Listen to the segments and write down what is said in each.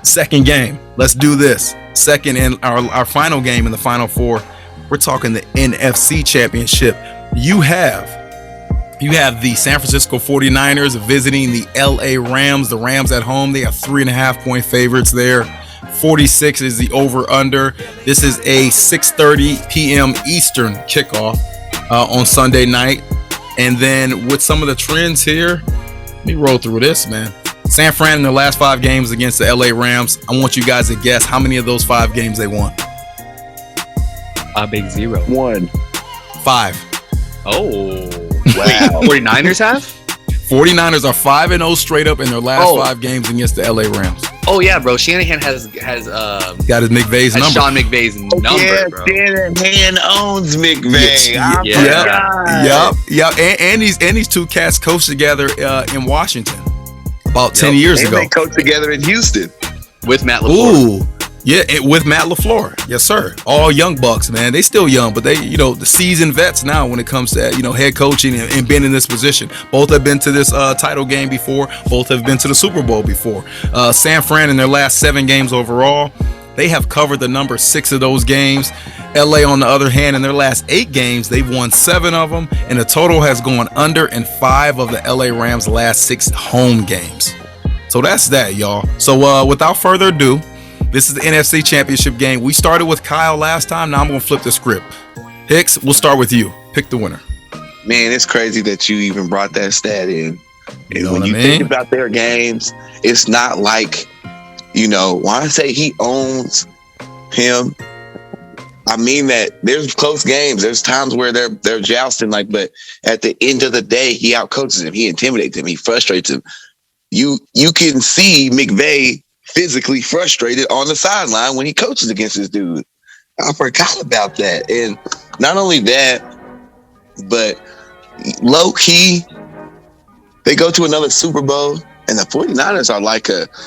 Second game. Let's do this. Second and our final game in the Final Four. We're talking the NFC Championship. You have the San Francisco 49ers visiting the LA Rams. The Rams at home. They are 3.5-point favorites there. 46 is the over-under. This is a 6:30 p.m. Eastern kickoff on Sunday night. And then with some of the trends here, let me roll through this, man. San Fran in their last 5 games against the LA Rams. I want you guys to guess how many of those 5 games they won. A big 0. 1. 5. Oh, wow. 49ers have? 49ers are 5-0 straight up in their last 5 games against the LA Rams. Oh yeah, bro. Shanahan has got his McVay's number. Sean McVay's number, bro. Shanahan owns McVay. Yep. And these 2 cats coached together in Washington about 10 years ago. They coached together in Houston with Matt LaFleur. Ooh. Yeah, with Matt LaFleur. Yes, sir. All young bucks, man. They still young, but they, the seasoned vets now when it comes to, head coaching and being in this position. Both have been to this title game before. Both have been to the Super Bowl before. San Fran in their last 7 games overall, they have covered the number 6 of those games. LA, on the other hand, in their last 8 games, they've won 7 of them, and the total has gone under in 5 of the LA Rams' last 6 home games. So that's that, y'all. So without further ado, this is the NFC Championship game. We started with Kyle last time. Now I'm going to flip the script. Hicks, we'll start with you. Pick the winner. Man, it's crazy that you even brought that stat in. You know when you think about their games, it's not like, when I say he owns him, I mean that there's close games. There's times where they're jousting, but at the end of the day, he outcoaches him. He intimidates him. He frustrates him. You can see McVay physically frustrated on the sideline when he coaches against this dude. I forgot about that. And not only that, but low key, they go to another Super Bowl, and the 49ers are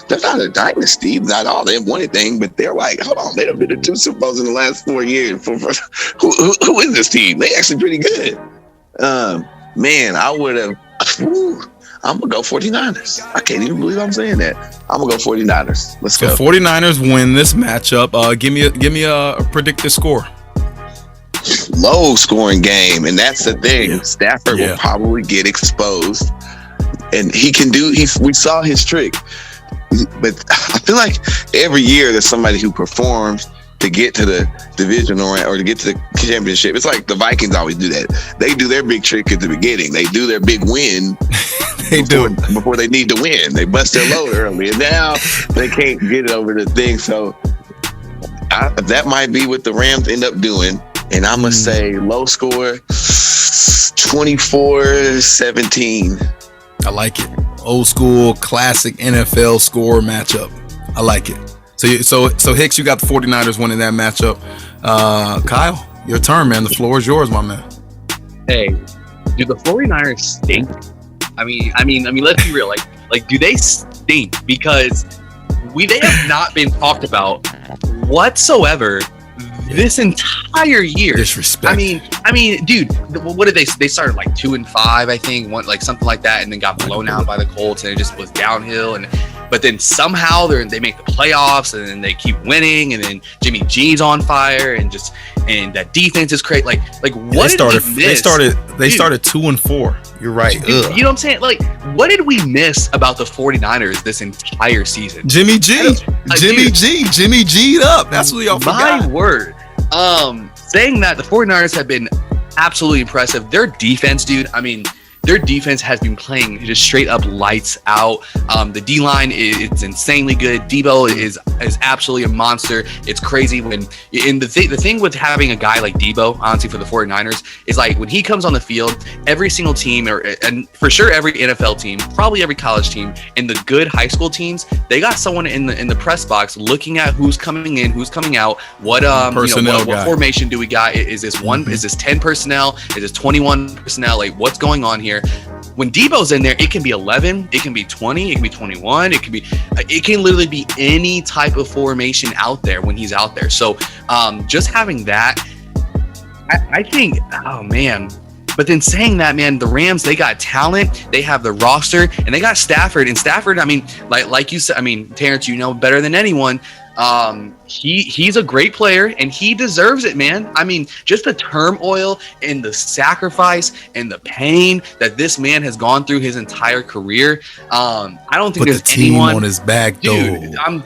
they're not a dynasty, not all. They haven't won anything, but they're like, hold on, they've been to 2 Super Bowls in the last 4 years. Who is this team? They actually pretty good. Man, I would have. I'm going to go 49ers. I can't even believe I'm saying that. I'm going to go 49ers. Let's go. 49ers win this matchup. Give me a predicted score. Low scoring game, and that's the thing. Yeah. Stafford will probably get exposed, and we saw his trick. But I feel like every year there's somebody who performs to get to the division or to get to the championship. It's like the Vikings always do that. They do their big trick at the beginning. They do their big win before they need to win. They bust their load early, and now they can't get it over the thing. So that might be what the Rams end up doing. And I'm going to say low score, 24-17. I like it. Old school, classic NFL score matchup. I like it. So Hicks, you got the 49ers winning that matchup. Kyle, your turn, man. The floor is yours, my man. Hey, do the 49ers stink? I mean, let's be real. Like, do they stink? Because they have not been talked about whatsoever this entire year. Disrespect. I mean, dude, what did they started 2-5, I think, something like that, and then got blown out by the Colts, and it just was downhill. But then somehow they make the playoffs, and then they keep winning, and then Jimmy G's on fire, and that defense is great. What did we miss? They started 2-4. You're right. You know what I'm saying? What did we miss about the 49ers this entire season? Jimmy G'd up. That's what y'all forgot. My word. Saying that, the 49ers have been absolutely impressive. Their defense, dude, their defense has been playing just straight up lights out. The D-line is insanely good. Debo is absolutely a monster. It's crazy the thing with having a guy like Debo, honestly, for the 49ers, is when he comes on the field, every single team, and for sure every NFL team, probably every college team, and the good high school teams, they got someone in the press box looking at who's coming in, who's coming out, what formation do we got? Is this one? Is this 10 personnel? Is this 21 personnel? What's going on here? When Debo's in there, it can be 11, it can be 20, it can be 21, it can literally be any type of formation out there when he's out there. So just having that, I think, oh man, But then saying that, man, the Rams, they got talent, they have the roster, and they got Stafford. And Stafford, I mean, like you said, I mean, Terrence, you know better than anyone. He's a great player and he deserves it, man. I mean, just the turmoil and the sacrifice and the pain that this man has gone through his entire career. I don't think there's the team anyone on his back, dude. though. I'm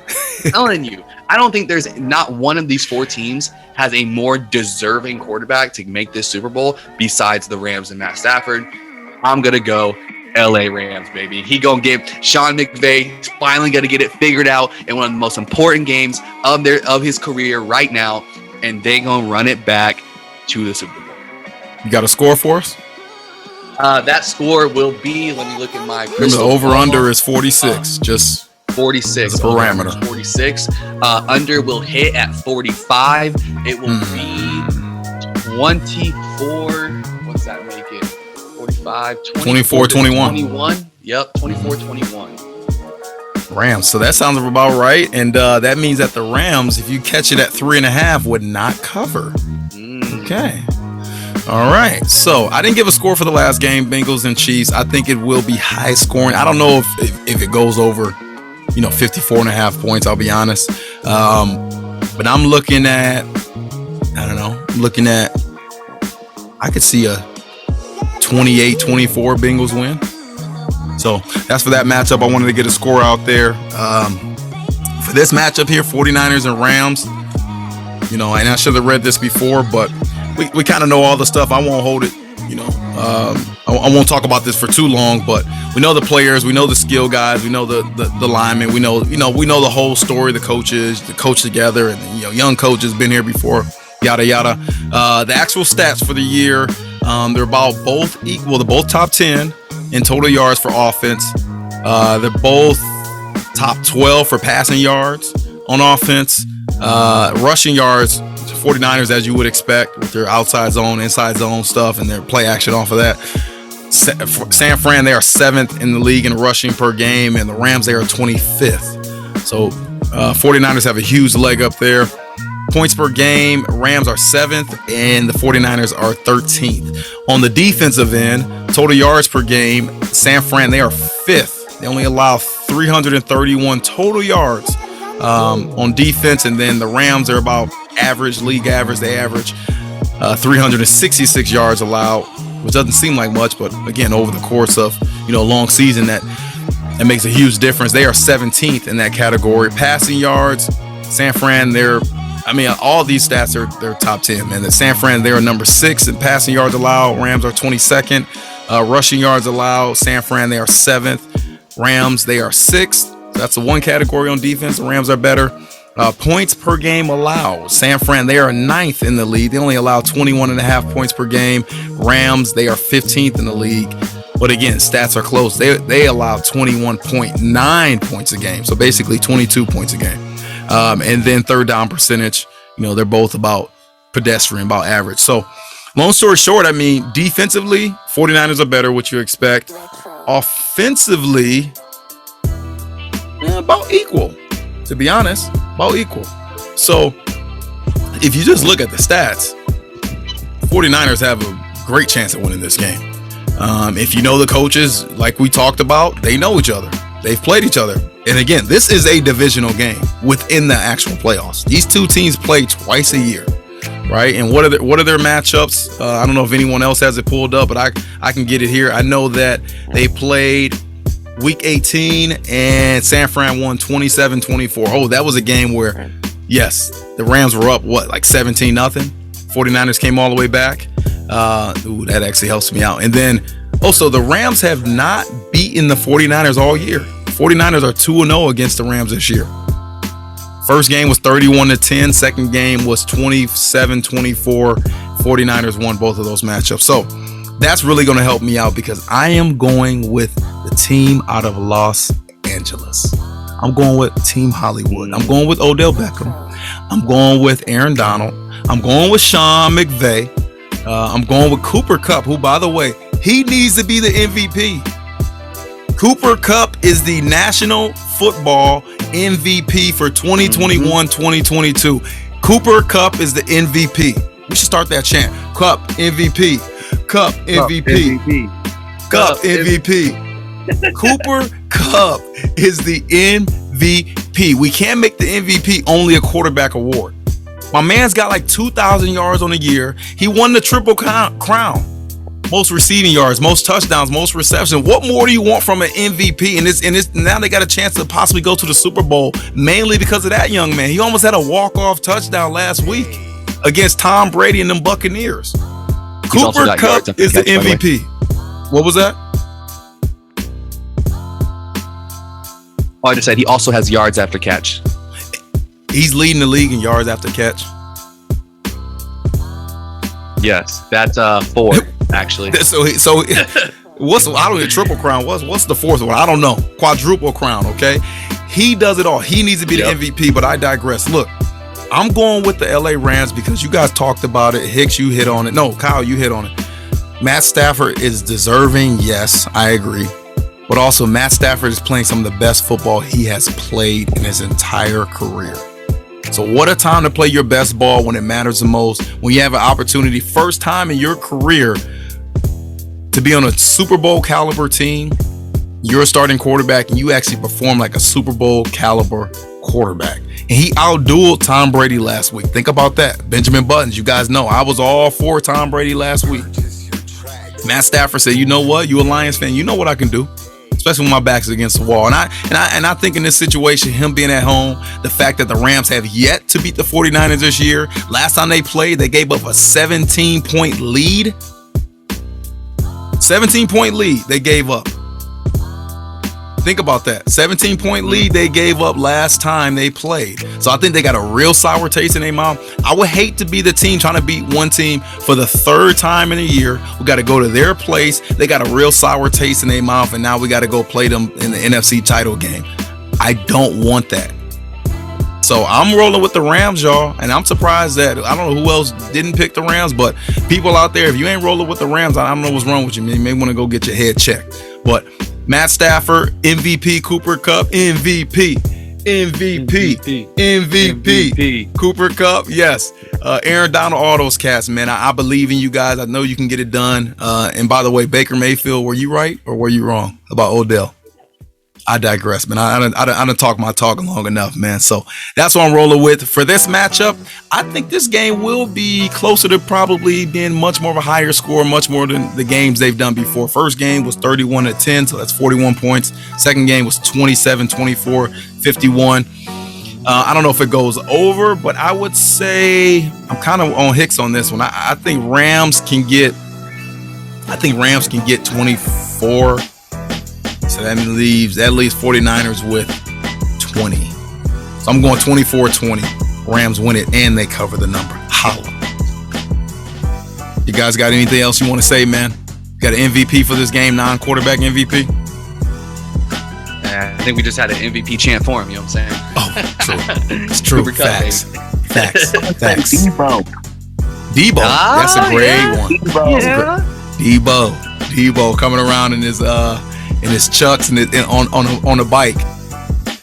telling you, I don't think there's not one of these 4 teams has a more deserving quarterback to make this Super Bowl besides the Rams and Matt Stafford. I'm gonna go LA Rams, baby. He gonna get Sean McVay finally gonna get it figured out in one of the most important games of his career right now, and they gonna run it back to the Super Bowl. You got a score for us? That score will be, let me look at my crystal The over-under is 46. Just 46. as a parameter. 46. Under will hit at 45. It will be 24. What's that make it? 45, 24, 21. 21. Yep, 24, 21. Rams. So that sounds about right. And that means that the Rams, if you catch it at 3.5, would not cover. Okay. All right. So I didn't give a score for the last game, Bengals and Chiefs. I think it will be high scoring. I don't know if it goes over, 54.5 points, I'll be honest. But I'm looking at, I could see a 28-24 Bengals win. So that's for that matchup. I wanted to get a score out there. For this matchup here, 49ers and Rams, and I should have read this before, but we kind of know all the stuff. I won't hold it, I won't talk about this for too long, but we know the players, we know the skill guys, we know the linemen, we know the whole story, the coaches, the coach together, and young coaches been here before, yada yada. The actual stats for the year, they're about both equal. They're both top 10 in total yards for offense. They're both top 12 for passing yards on offense. Rushing yards, 49ers, as you would expect, with their outside zone, inside zone stuff, and their play action off of that. San Fran, they are 7th in the league in rushing per game, and the Rams, they are 25th. So 49ers have a huge leg up there. Points per game, Rams are 7th, and the 49ers are 13th. On the defensive end, total yards per game, San Fran, they are 5th. They only allow 331 total yards on defense, and then the Rams are about league average. They average 366 yards allowed, which doesn't seem like much, but again, over the course of a long season, that makes a huge difference. They are 17th in that category. Passing yards, San Fran, all these stats they're top 10, man. The San Fran, they're number 6 in passing yards allowed. Rams are 22nd. Rushing yards allowed, San Fran, they are 7th. Rams, they are 6th. That's the one category on defense. The Rams are better. Points per game allowed, San Fran, they are 9th in the league. They only allow 21.5 points per game. Rams, they are 15th in the league. But again, stats are close. They allow 21.9 points a game. So basically 22 points a game. And then third down percentage, they're both about pedestrian, about average. So long story short, defensively, 49ers are better, what you expect. Offensively, about equal, to be honest, about equal. So if you just look at the stats, 49ers have a great chance at winning this game. If you know the coaches, like we talked about, they know each other. They've played each other. And again, this is a divisional game within the actual playoffs. These two teams play twice a year, right? And what are their matchups? I don't know if anyone else has it pulled up, but I can get it here. I know that they played Week 18 and San Fran won 27-24. Oh, that was a game where, yes, the Rams were up, like 17-0. 49ers came all the way back. That actually helps me out. And then also, the Rams have not beaten the 49ers all year. 49ers are 2-0 against the Rams this year. First game was 31-10. Second game was 27-24. 49ers won both of those matchups. So that's really going to help me out because I am going with the team out of Los Angeles. I'm going with Team Hollywood. I'm going with Odell Beckham. I'm going with Aaron Donald. I'm going with Sean McVay. I'm going with Cooper Kupp, who, by the way, he needs to be the MVP. Cooper Kupp is the National Football MVP for 2021-2022. Cooper Kupp is the MVP. We should start that chant. Kupp MVP. Kupp MVP. Kupp MVP. Cooper Kupp is the MVP. We can't make the MVP only a quarterback award. My man's got like 2,000 yards on the year. He won the triple crown. Most receiving yards, most touchdowns, most receptions. What more do you want from an MVP? And now they got a chance to possibly go to the Super Bowl, mainly because of that young man. He almost had a walk-off touchdown last week against Tom Brady and them Buccaneers. Cooper Kupp is the MVP. What was that? Oh, I just said he also has yards after catch. He's leading the league in yards after catch. Yes, that's 4 actually. So what's I don't know, triple crown? What's the fourth one? I don't know. Quadruple crown. Okay, he does it all. He needs to be the MVP. But I digress. Look, I'm going with the LA Rams because you guys talked about it. Hicks, you hit on it. No, Kyle, you hit on it. Matt Stafford is deserving. Yes, I agree. But also, Matt Stafford is playing some of the best football he has played in his entire career. So what a time to play your best ball when it matters the most, when you have an opportunity, first time in your career, to be on a Super Bowl caliber team. You're a starting quarterback and you actually perform like a Super Bowl caliber quarterback. And he outdueled Tom Brady last week. Think about that. Benjamin Buttons, you guys know I was all for Tom Brady last week. Matt Stafford said, you know what? You a Lions fan, you know what I can do. Especially when my back's against the wall. And I think in this situation, him being at home, the fact that the Rams have yet to beat the 49ers this year. Last time they played, they gave up a 17-point lead. 17-point lead they gave up. Think about that. 17-point lead they gave up last time they played. So I think they got a real sour taste in their mouth. I would hate to be the team trying to beat one team for the third time in a year. We got to go to their place. They got a real sour taste in their mouth, and now we got to go play them in the NFC title game. I don't want that. So I'm rolling with the Rams, y'all, and I'm surprised that I don't know who else didn't pick the Rams, but people out there, if you ain't rolling with the Rams, I don't know what's wrong with you. You may want to go get your head checked. But Matt Stafford, MVP. Cooper Kupp, MVP. Cooper Kupp, yes. Aaron Donald, all those cats, man. I believe in you guys. I know you can get it done. And by the way, Baker Mayfield, were you right or were you wrong about Odell? I digress, man. I done talk my talk long enough, man. So that's what I'm rolling with. For this matchup, I think this game will be closer to probably being much more of a higher score, much more than the games they've done before. First game was 31-10, so that's 41 points. Second game was 27-24, 51. I don't know if it goes over, but I would say I'm kind of on Hicks on this one. I think Rams can get 24. So that leaves 49ers with 20. So I'm going 24-20. Rams win it and they cover the number. Holla. You guys got anything else you want to say, man? Got an MVP for this game, non-quarterback MVP? I think we just had an MVP chant for him, you know what I'm saying? Oh, true. It's true. Facts. Debo. That's a great one. Debo coming around in his chucks and on a bike.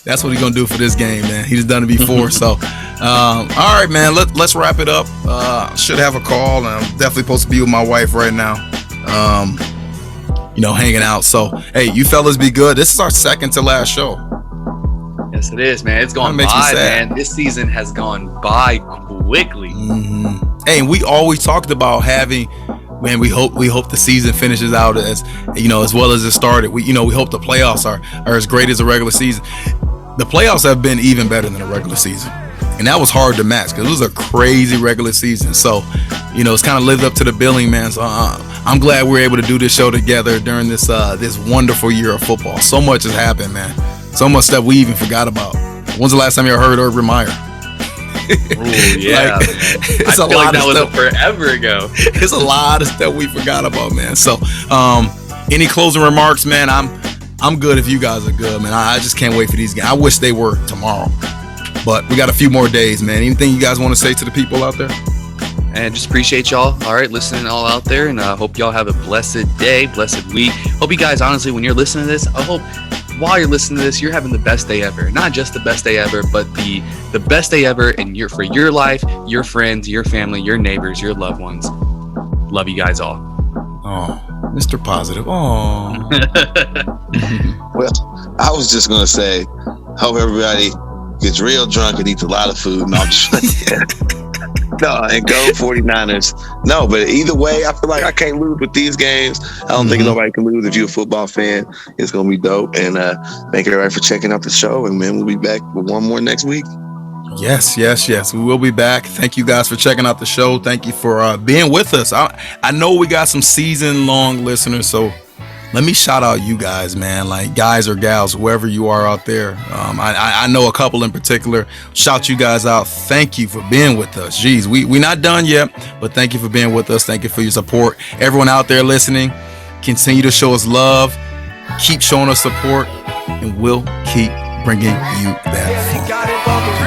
That's what he's gonna do for this game, man. He's done it before. So, all right, man. Let's wrap it up. Should have a call, and I'm definitely supposed to be with my wife right now. Hanging out. So, hey, you fellas be good. This is our second to last show. Yes, it is, man. It's gone by, man. This season has gone by quickly. Mm-hmm. Hey, and we always talked about having. Man, we hope the season finishes out as well as it started. We hope the playoffs are as great as the regular season. The playoffs have been even better than the regular season, and that was hard to match because it was a crazy regular season. So, it's kind of lived up to the billing, man. So I'm glad we're able to do this show together during this wonderful year of football. So much has happened, man. So much stuff we even forgot about. When's the last time you ever heard Urban Meyer? Oh yeah, I feel like that was forever ago. It's a lot of stuff we forgot about, man. So, any closing remarks, man? I'm good if you guys are good, man. I just can't wait for these games. I wish they were tomorrow, but we got a few more days, man. Anything you guys want to say to the people out there? And just appreciate y'all, all right, listening all out there, and hope y'all have a blessed day, blessed week. Hope you guys, honestly, when you're listening to this, I hope while you're listening to this, you're having the best day ever. Not just the best day ever, but the best day ever for your life, your friends, your family, your neighbors, your loved ones. Love you guys all. Oh, Mr. Positive. Oh. Well, I was just gonna say, hope everybody gets real drunk and eats a lot of food. No, I'm just no, and go 49ers. No, but either way, I feel like I can't lose with these games. I don't think nobody can lose if you're a football fan. It's gonna be dope. And thank everybody for checking out the show. And man, we'll be back with one more next week. Yes. We will be back. Thank you guys for checking out the show. Thank you for being with us. I know we got some season-long listeners, so let me shout out you guys, man. Like guys or gals, whoever you are out there. I know a couple in particular. Shout you guys out. Thank you for being with us. Jeez, we're not done yet, but thank you for being with us. Thank you for your support. Everyone out there listening, continue to show us love. Keep showing us support, and we'll keep bringing you that fun.